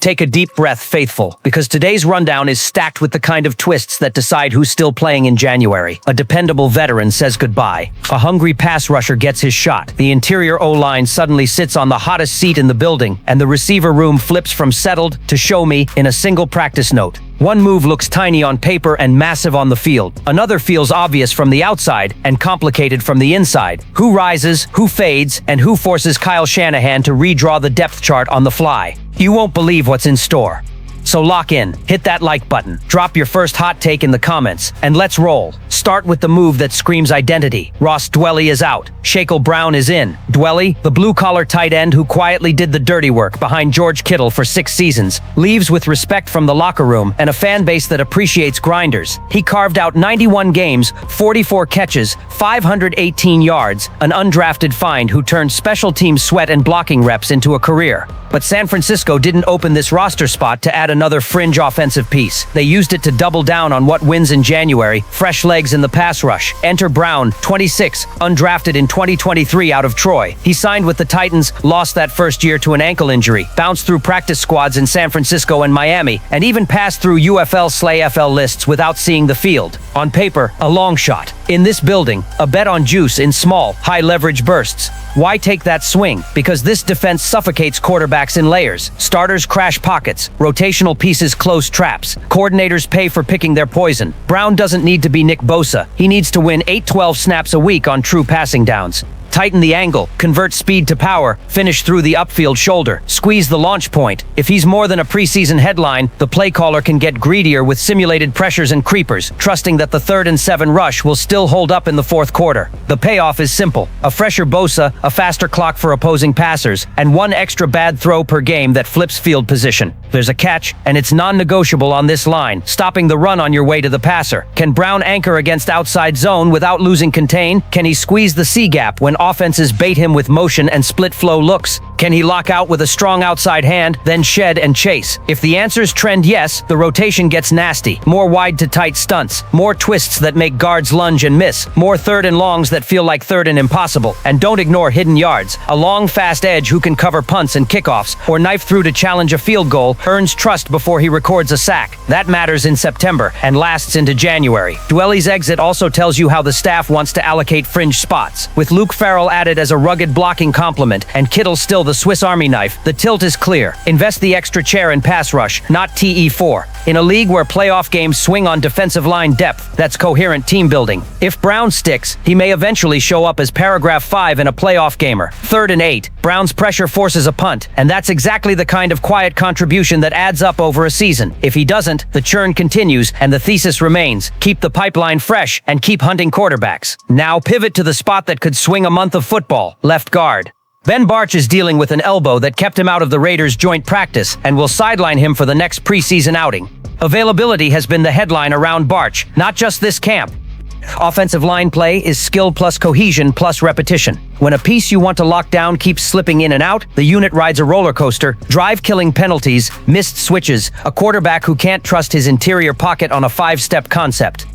Take a deep breath, faithful, because today's rundown is stacked with the kind of twists that decide who's still playing in January. A dependable veteran says goodbye. A hungry pass rusher gets his shot. The interior O-line suddenly sits on the hottest seat in the building, and the receiver room flips from settled to show me in a single practice note. One move looks tiny on paper and massive on the field. Another feels obvious from the outside and complicated from the inside. Who rises, who fades, and who forces Kyle Shanahan to redraw the depth chart on the fly? You won't believe what's in store. So lock in, hit that like button, drop your first hot take in the comments, and let's roll. Start with the move that screams identity. Ross Dwelley is out. Shaquille Brown is in. Dwelley, the blue-collar tight end who quietly did the dirty work behind George Kittle for 6 seasons, leaves with respect from the locker room and a fan base that appreciates grinders. He carved out 91 games, 44 catches, 518 yards, an undrafted find who turned special team sweat and blocking reps into a career. But San Francisco didn't open this roster spot to add another fringe offensive piece. They used it to double down on what wins in January: fresh legs in the pass rush. Enter Brown, 26, undrafted in 2023 out of Troy. He signed with the Titans, lost that first year to an ankle injury, bounced through practice squads in San Francisco and Miami, and even passed through UFL/SLAFL lists without seeing the field. On paper, a long shot. In this building, a bet on juice in small, high-leverage bursts. Why take that swing? Because this defense suffocates quarterbacks in layers. Starters crash pockets, rotational pieces close traps, coordinators pay for picking their poison. Brown doesn't need to be Nick Bosa. He needs to win 8-12 snaps a week on true passing downs. Tighten the angle, convert speed to power, finish through the upfield shoulder, squeeze the launch point. If he's more than a preseason headline, the play caller can get greedier with simulated pressures and creepers, trusting that the 3rd and 7 rush will still hold up in the 4th quarter. The payoff is simple: a fresher Bosa, a faster clock for opposing passers, and one extra bad throw per game that flips field position. There's a catch, and it's non-negotiable on this line: stopping the run on your way to the passer. Can Brown anchor against outside zone without losing contain? Can he squeeze the C-gap when offenses bait him with motion and split-flow looks? Can he lock out with a strong outside hand, then shed and chase? If the answers trend yes, the rotation gets nasty. More wide-to-tight stunts, more twists that make guards lunge and miss, more 3rd and longs that feel like 3rd and impossible. And don't ignore hidden yards. A long, fast edge who can cover punts and kickoffs, or knife through to challenge a field goal, earns trust before he records a sack. That matters in September and lasts into January. Dwelley's exit also tells you how the staff wants to allocate fringe spots. With Luke Farrell added as a rugged blocking complement and Kittle still the Swiss Army knife, the tilt is clear. Invest the extra chair in pass rush, not TE4. In a league where playoff games swing on defensive line depth, that's coherent team building. If Brown sticks, he may eventually show up as paragraph 5 in a playoff gamer. 3rd and 8, Brown's pressure forces a punt, and that's exactly the kind of quiet contribution that adds up over a season. If he doesn't, the churn continues, and the thesis remains: keep the pipeline fresh and keep hunting quarterbacks. Now pivot to the spot that could swing a month of football: left guard. Ben Bartch is dealing with an elbow that kept him out of the Raiders' joint practice and will sideline him for the next preseason outing. Availability has been the headline around Bartch, not just this camp. Offensive line play is skill plus cohesion plus repetition. When a piece you want to lock down keeps slipping in and out, the unit rides a roller coaster: drive-killing penalties, missed switches, a quarterback who can't trust his interior pocket on a 5-step concept.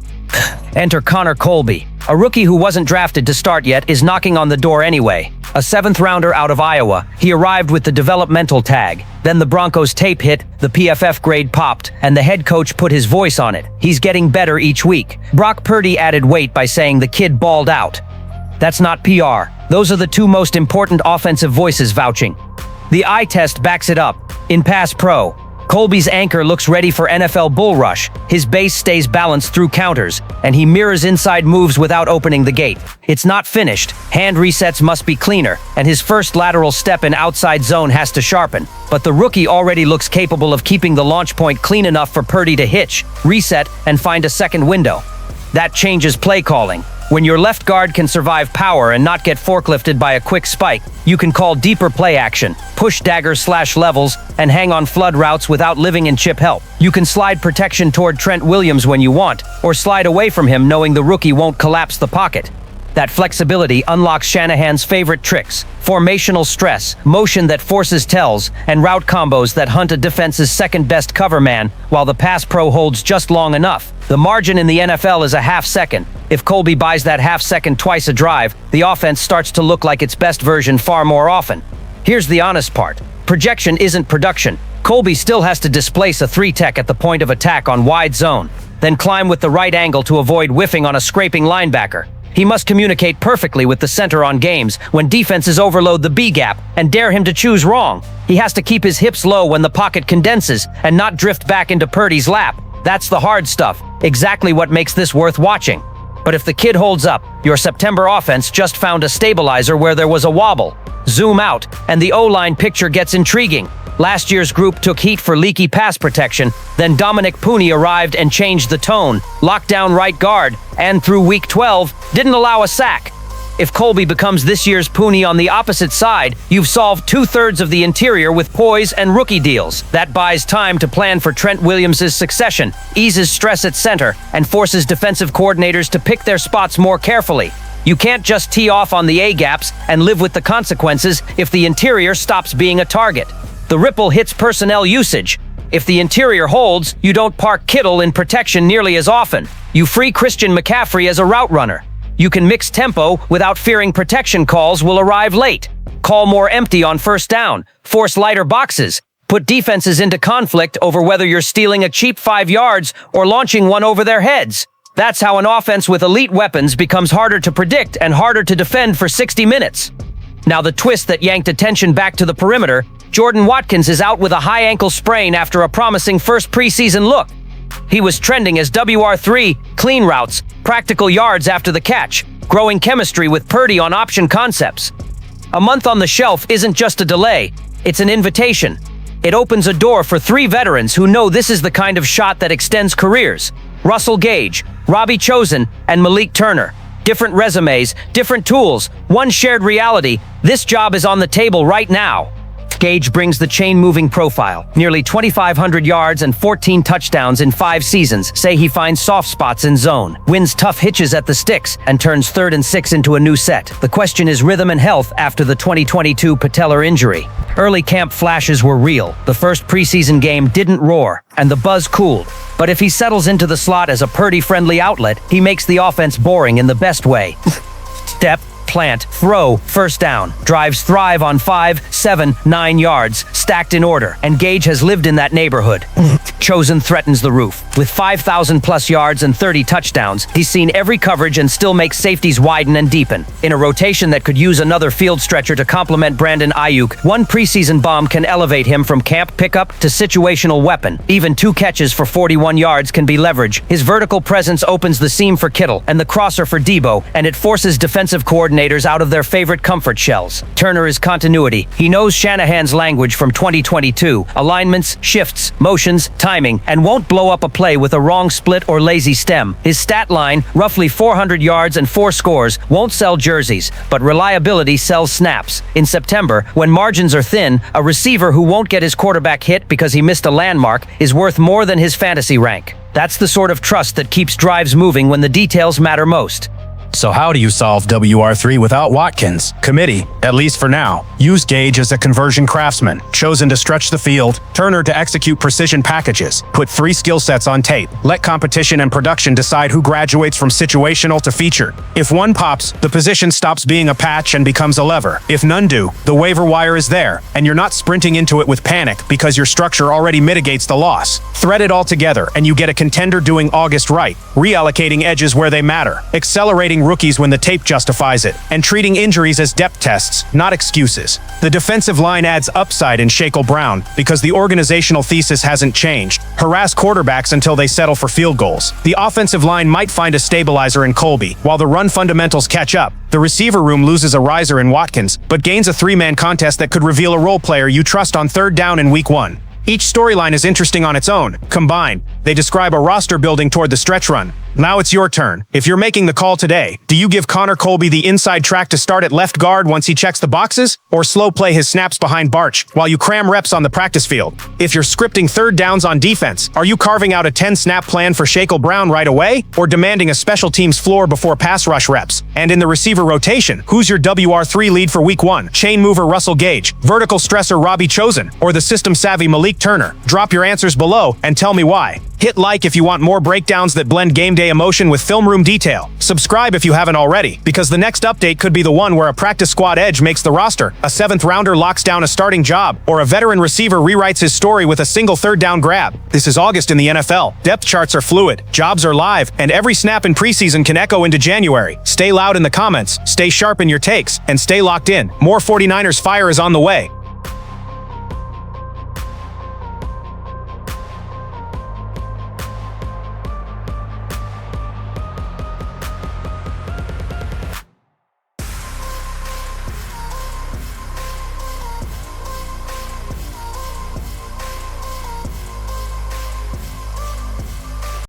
Enter Connor Colby. A rookie who wasn't drafted to start yet is knocking on the door anyway. A 7th-rounder out of Iowa, he arrived with the developmental tag. Then the Broncos tape hit, the PFF grade popped, and the head coach put his voice on it. He's getting better each week. Brock Purdy added weight by saying the kid balled out. That's not PR. Those are the 2 most important offensive voices vouching. The eye test backs it up. In Pass Pro, Colby's anchor looks ready for NFL bull rush. His base stays balanced through counters, and he mirrors inside moves without opening the gate. It's not finished. Hand resets must be cleaner, and his first lateral step in outside zone has to sharpen. But the rookie already looks capable of keeping the launch point clean enough for Purdy to hitch, reset, and find a second window. That changes play calling. When your left guard can survive power and not get forklifted by a quick spike, you can call deeper play action, push dagger/levels, and hang on flood routes without living in chip help. You can slide protection toward Trent Williams when you want, or slide away from him knowing the rookie won't collapse the pocket. That flexibility unlocks Shanahan's favorite tricks: formational stress, motion that forces tells, and route combos that hunt a defense's second-best cover man, while the pass pro holds just long enough. The margin in the NFL is a half second. If Colby buys that half second twice a drive, the offense starts to look like its best version far more often. Here's the honest part: projection isn't production. Colby still has to displace a 3-tech at the point of attack on wide zone, then climb with the right angle to avoid whiffing on a scraping linebacker. He must communicate perfectly with the center on games when defenses overload the B-gap and dare him to choose wrong. He has to keep his hips low when the pocket condenses and not drift back into Purdy's lap. That's the hard stuff, exactly what makes this worth watching. But if the kid holds up, your September offense just found a stabilizer where there was a wobble. Zoom out, and the O-line picture gets intriguing. Last year's group took heat for leaky pass protection, then Dominic Pooney arrived and changed the tone, locked down right guard, and through week 12, didn't allow a sack. If Colby becomes this year's Pooney on the opposite side, you've solved 2/3 of the interior with poise and rookie deals. That buys time to plan for Trent Williams' succession, eases stress at center, and forces defensive coordinators to pick their spots more carefully. You can't just tee off on the A-gaps and live with the consequences if the interior stops being a target. The ripple hits personnel usage. If the interior holds, you don't park Kittle in protection nearly as often. You free Christian McCaffrey as a route runner. You can mix tempo without fearing protection calls will arrive late. Call more empty on first down. Force lighter boxes. Put defenses into conflict over whether you're stealing a cheap 5 yards or launching one over their heads. That's how an offense with elite weapons becomes harder to predict and harder to defend for 60 minutes. Now the twist that yanked attention back to the perimeter, Jordan Watkins is out with a high ankle sprain after a promising first preseason look. He was trending as WR3, clean routes, practical yards after the catch, growing chemistry with Purdy on option concepts. A month on the shelf isn't just a delay, it's an invitation. It opens a door for 3 veterans who know this is the kind of shot that extends careers. Russell Gage, Robbie Chosen, and Malik Turner. Different resumes, different tools, one shared reality. This job is on the table right now. Gage brings the chain-moving profile. Nearly 2,500 yards and 14 touchdowns in 5 seasons. Say he finds soft spots in zone, wins tough hitches at the sticks, and turns 3rd and 6 into a new set. The question is rhythm and health after the 2022 patellar injury. Early camp flashes were real. The first preseason game didn't roar, and the buzz cooled. But if he settles into the slot as a Purdy-friendly outlet, he makes the offense boring in the best way. Step, plant, throw, first down. Drives thrive on 5, 7, 9 yards, stacked in order, and Gage has lived in that neighborhood. Chosen threatens the roof. With 5,000+ yards and 30 touchdowns, he's seen every coverage and still makes safeties widen and deepen. In a rotation that could use another field stretcher to complement Brandon Ayuk, one preseason bomb can elevate him from camp pickup to situational weapon. Even 2 catches for 41 yards can be leverage. His vertical presence opens the seam for Kittle and the crosser for Debo, and it forces defensive coordinators out of their favorite comfort shells. Turner is continuity. He knows Shanahan's language from 2022, alignments, shifts, motions, timing, and won't blow up a play with a wrong split or lazy stem. His stat line, roughly 400 yards and 4 scores, won't sell jerseys, but reliability sells snaps. In September, when margins are thin, a receiver who won't get his quarterback hit because he missed a landmark is worth more than his fantasy rank. That's the sort of trust that keeps drives moving when the details matter most. So how do you solve WR3 without Watkins? Committee, at least for now. Use Gage as a conversion craftsman, Chosen to stretch the field, Turner to execute precision packages. Put 3 skill sets on tape. Let competition and production decide who graduates from situational to featured. If one pops, the position stops being a patch and becomes a lever. If none do, the waiver wire is there, and you're not sprinting into it with panic because your structure already mitigates the loss. Thread it all together, and you get a contender doing August right, reallocating edges where they matter, accelerating rookies when the tape justifies it, and treating injuries as depth tests, not excuses. The defensive line adds upside in Shaquille Brown because the organizational thesis hasn't changed. Harass quarterbacks until they settle for field goals. The offensive line might find a stabilizer in Colby, while the run fundamentals catch up. The receiver room loses a riser in Watkins, but gains a 3-man contest that could reveal a role player you trust on 3rd down in week 1. Each storyline is interesting on its own. Combined, they describe a roster building toward the stretch run. Now it's your turn. If you're making the call today, do you give Connor Colby the inside track to start at left guard once he checks the boxes? Or slow play his snaps behind Barch while you cram reps on the practice field? If you're scripting 3rd downs on defense, are you carving out a 10-snap plan for Shaquille Brown right away? Or demanding a special teams floor before pass rush reps? And in the receiver rotation, who's your WR3 lead for week 1? Chain mover Russell Gage, vertical stressor Robbie Chosen, or the system-savvy Malik Turner? Drop your answers below and tell me why. Hit like if you want more breakdowns that blend game day emotion with film room detail. Subscribe if you haven't already, because the next update could be the one where a practice squad edge makes the roster, a 7th rounder locks down a starting job, or a veteran receiver rewrites his story with a single third down grab. This is August in the NFL. Depth charts are fluid, jobs are live, and every snap in preseason can echo into January. Stay loud in the comments, stay sharp in your takes, and stay locked in. More 49ers fire is on the way.